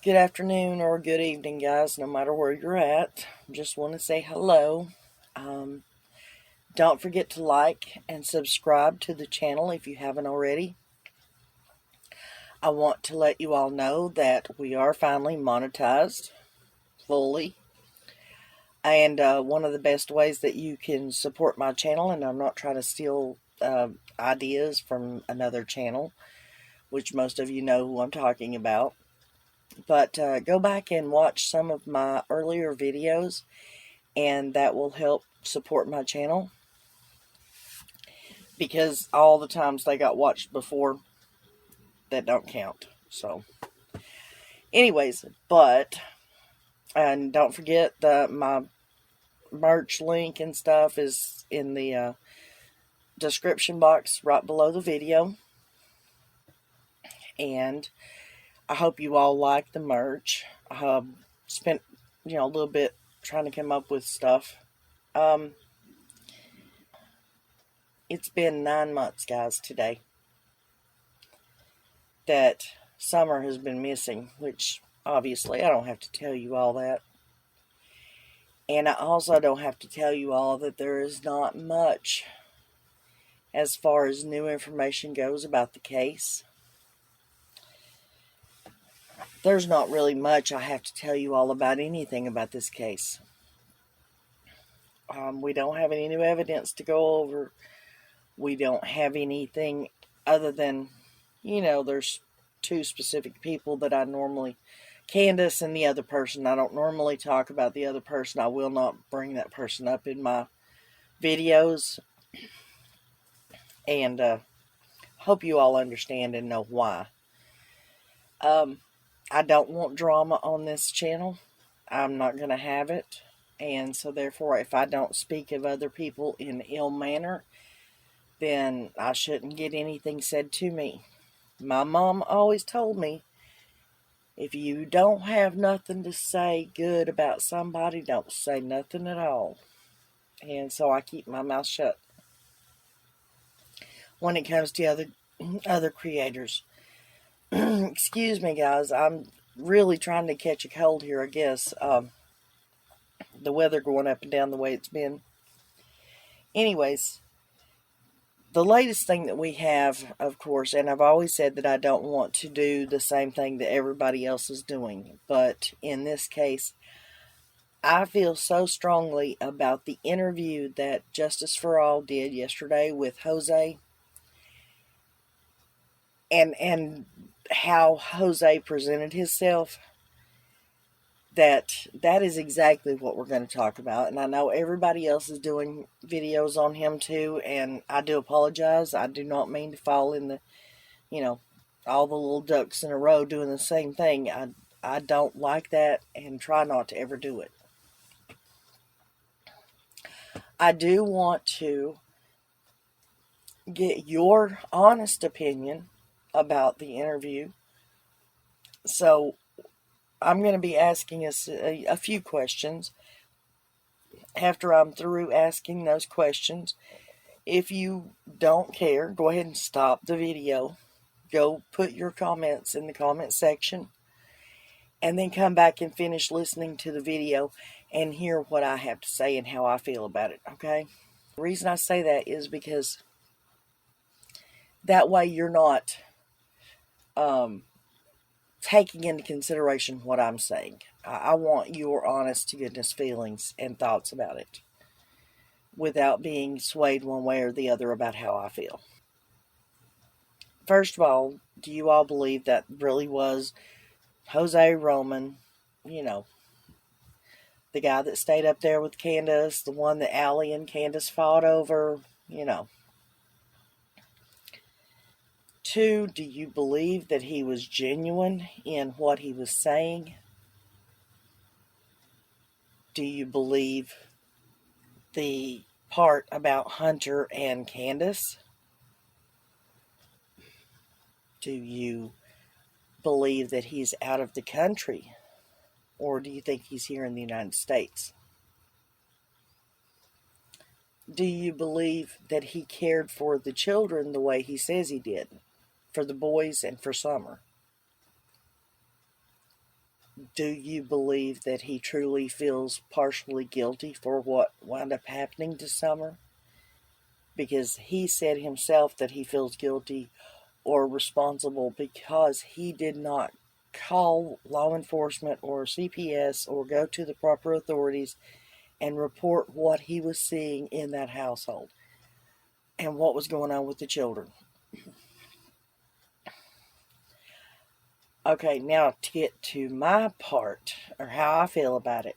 Good afternoon or good evening, guys, no matter where you're at. Just want to say hello. Um, don't forget to like and subscribe to the channel if you haven't already. I want to let you all know that we are finally monetized fully. And one of the best ways that you can support my channel, and I'm not trying to steal ideas from another channel, which most of you know who I'm talking about. But go back and watch some of my earlier videos, and that will help support my channel. Because all the times they got watched before, that don't count. So, anyways, and don't forget that my merch link and stuff is in the description box right below the video. And I hope you all like the merch. I spent, a little bit trying to come up with stuff. It's been 9 months, guys, today, that summer has been missing, which obviously I don't have to tell you all that. And I also don't have to tell you all that there is not much as far as new information goes about the case. There's not really much I have to tell you all about anything about this case. We don't have any new evidence to go over. We don't have anything other than, there's two specific people that I normally, Candace and the other person. I don't normally talk about the other person. I will not bring that person up in my videos. And hope you all understand and know why. I don't want drama on this channel. I'm not going to have it. And so therefore, if I don't speak of other people in ill manner, then I shouldn't get anything said to me. My mom always told me, if you don't have nothing to say good about somebody, don't say nothing at all. And so I keep my mouth shut when it comes to other creators. Excuse me, guys. I'm really trying to catch a cold here, I guess. The weather going up and down the way it's been. Anyways, the latest thing that we have, of course, and I've always said that I don't want to do the same thing that everybody else is doing. But in this case, I feel so strongly about the interview that Justice for All did yesterday with Jose. And how Jose presented himself, that is exactly what we're going to talk about. And I know everybody else is doing videos on him too, and I do apologize. I do not mean to fall in the, all the little ducks in a row doing the same thing. I don't like that and try not to ever do it. I do want to get your honest opinion about the interview. So I'm going to be asking us a few questions. After I'm through asking those questions, if you don't care, go ahead and stop the video. Go put your comments in the comment section, and then come back and finish listening to the video and hear what I have to say and how I feel about it, okay? The reason I say that is because that way you're not taking into consideration what I'm saying. I want your honest to goodness feelings and thoughts about it without being swayed one way or the other about how I feel. First of all, do you all believe that really was Jose Roman, the guy that stayed up there with Candace, the one that Allie and Candace fought over, Two, do you believe that he was genuine in what he was saying? Do you believe the part about Hunter and Candace? Do you believe that he's out of the country? Or do you think he's here in the United States? Do you believe that he cared for the children the way he says he did? For the boys and for Summer? do you believe that he truly feels partially guilty for what wound up happening to Summer? Because he said himself that he feels guilty or responsible because he did not call law enforcement or CPS or go to the proper authorities and report what he was seeing in that household and what was going on with the children. Okay, now to get to my part, or how I feel about it.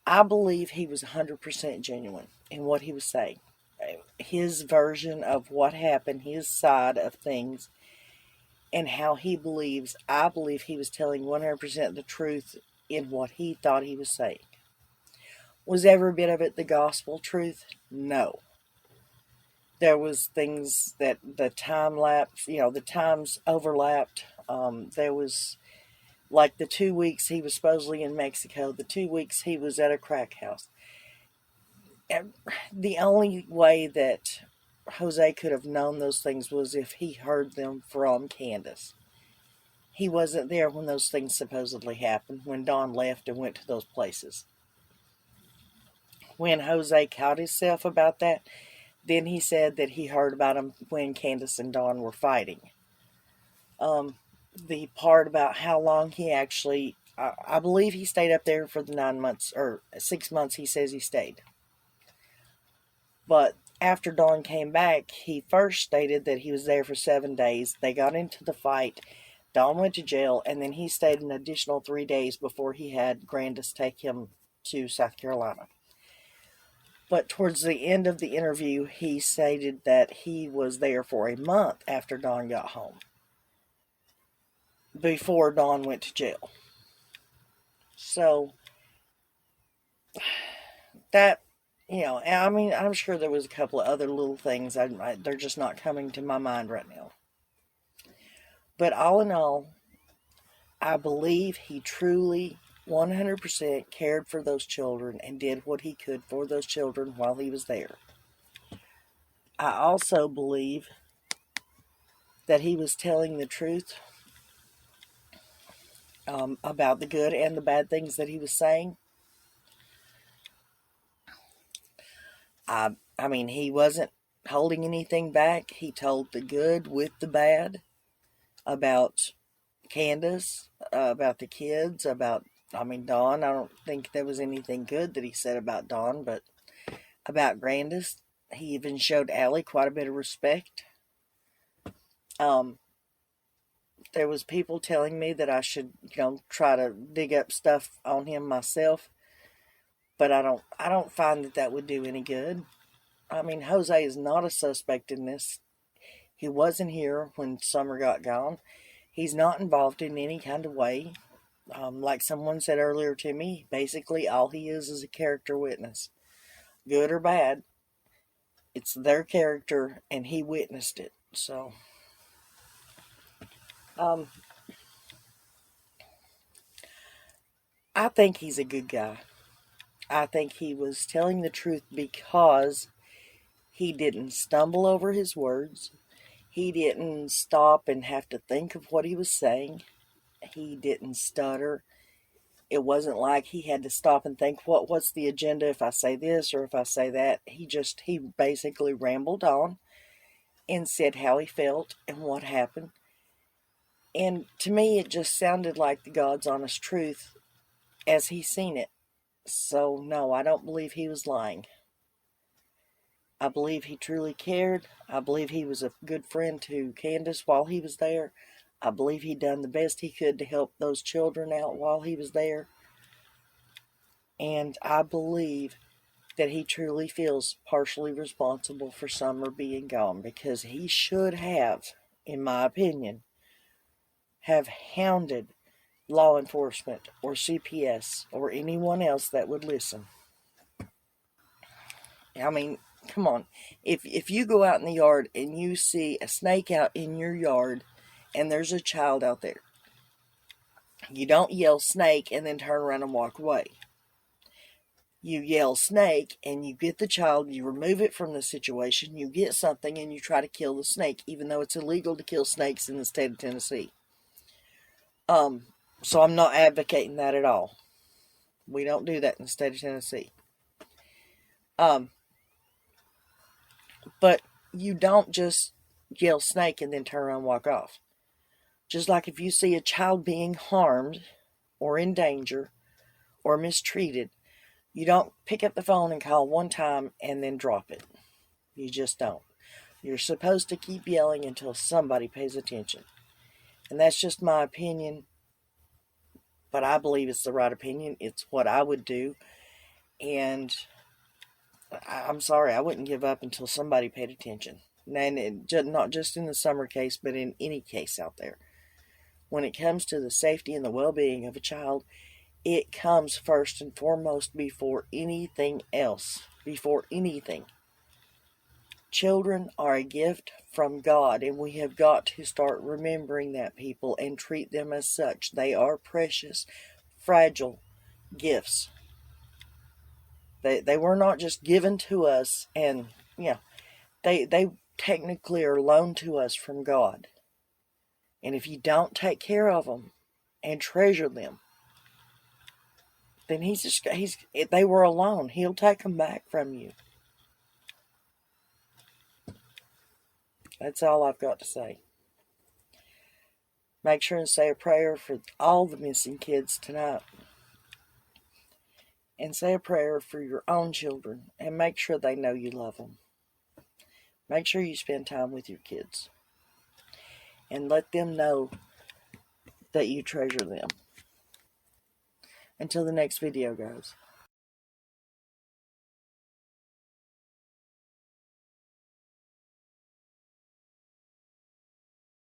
I believe he was 100% genuine in what he was saying. His version of what happened, his side of things, and how he believes, I believe he was telling 100% the truth in what he thought he was saying. Was every bit of it the gospel truth? No. There was things that the time lapse, the times overlapped. There was like the 2 weeks he was supposedly in Mexico, the 2 weeks he was at a crack house. And the only way that Jose could have known those things was if he heard them from Candace. He wasn't there when those things supposedly happened, when Dawn left and went to those places. When Jose caught himself about that, then he said that he heard about them when Candace and Dawn were fighting. The part about how long he actually, I believe he stayed up there for the 9 months, or 6 months he says he stayed. But after Dawn came back, he first stated that he was there for 7 days. They got into the fight. Dawn went to jail, and then he stayed an additional 3 days before he had Grandis take him to South Carolina. But towards the end of the interview, he stated that he was there for a month after Dawn got home, before Dawn went to jail. So, that, I mean, I'm sure there was a couple of other little things. They're just not coming to my mind right now. But all in all, I believe he truly 100% cared for those children and did what he could for those children while he was there. I also believe that he was telling the truth about the good and the bad things that he was saying. I mean, he wasn't holding anything back. He told the good with the bad about Candace, about the kids, about Dawn. I don't think there was anything good that he said about Dawn, but about Grandis, he even showed Allie quite a bit of respect. There was people telling me that I should, try to dig up stuff on him myself, but I don't find that would do any good. I mean, Jose is not a suspect in this. He wasn't here when Summer got gone. He's not involved in any kind of way. Like someone said earlier to me, basically all he is a character witness. Good or bad, it's their character and he witnessed it. So, I think he's a good guy. I think he was telling the truth because he didn't stumble over his words. He didn't stop and have to think of what he was saying. He didn't stutter. It wasn't like he had to stop and think, what's the agenda if I say this or if I say that. He basically rambled on and said how he felt and what happened. And to me, it just sounded like the God's honest truth as he seen it. So, no, I don't believe he was lying. I believe he truly cared. I believe he was a good friend to Candace while he was there. I believe he done the best he could to help those children out while he was there. And I believe that he truly feels partially responsible for Summer being gone, because he should have, in my opinion, have hounded law enforcement or CPS or anyone else that would listen. I mean, come on. If you go out in the yard and you see a snake out in your yard and there's a child out there, you don't yell snake and then turn around and walk away. You yell snake and you get the child, you remove it from the situation, you get something and you try to kill the snake, even though it's illegal to kill snakes in the state of Tennessee. So I'm not advocating that at all. We don't do that in the state of Tennessee. But you don't just yell snake and then turn around and walk off. Just like if you see a child being harmed or in danger or mistreated, you don't pick up the phone and call one time and then drop it. You just don't. You're supposed to keep yelling until somebody pays attention. And that's just my opinion, but I believe it's the right opinion. It's what I would do. And I'm sorry, I wouldn't give up until somebody paid attention. And not just in the summer case, but in any case out there. When it comes to the safety and the well-being of a child, it comes first and foremost before anything else. Before anything. Children are a gift from God, and we have got to start remembering that, people, and treat them as such. They are precious, fragile gifts. They were not just given to us, and they technically are loaned to us from God. And if you don't take care of them and treasure them, then they were alone. He'll take them back from you. That's all I've got to say. Make sure and say a prayer for all the missing kids tonight. And say a prayer for your own children. And make sure they know you love them. Make sure you spend time with your kids. And let them know that you treasure them. Until the next video, guys.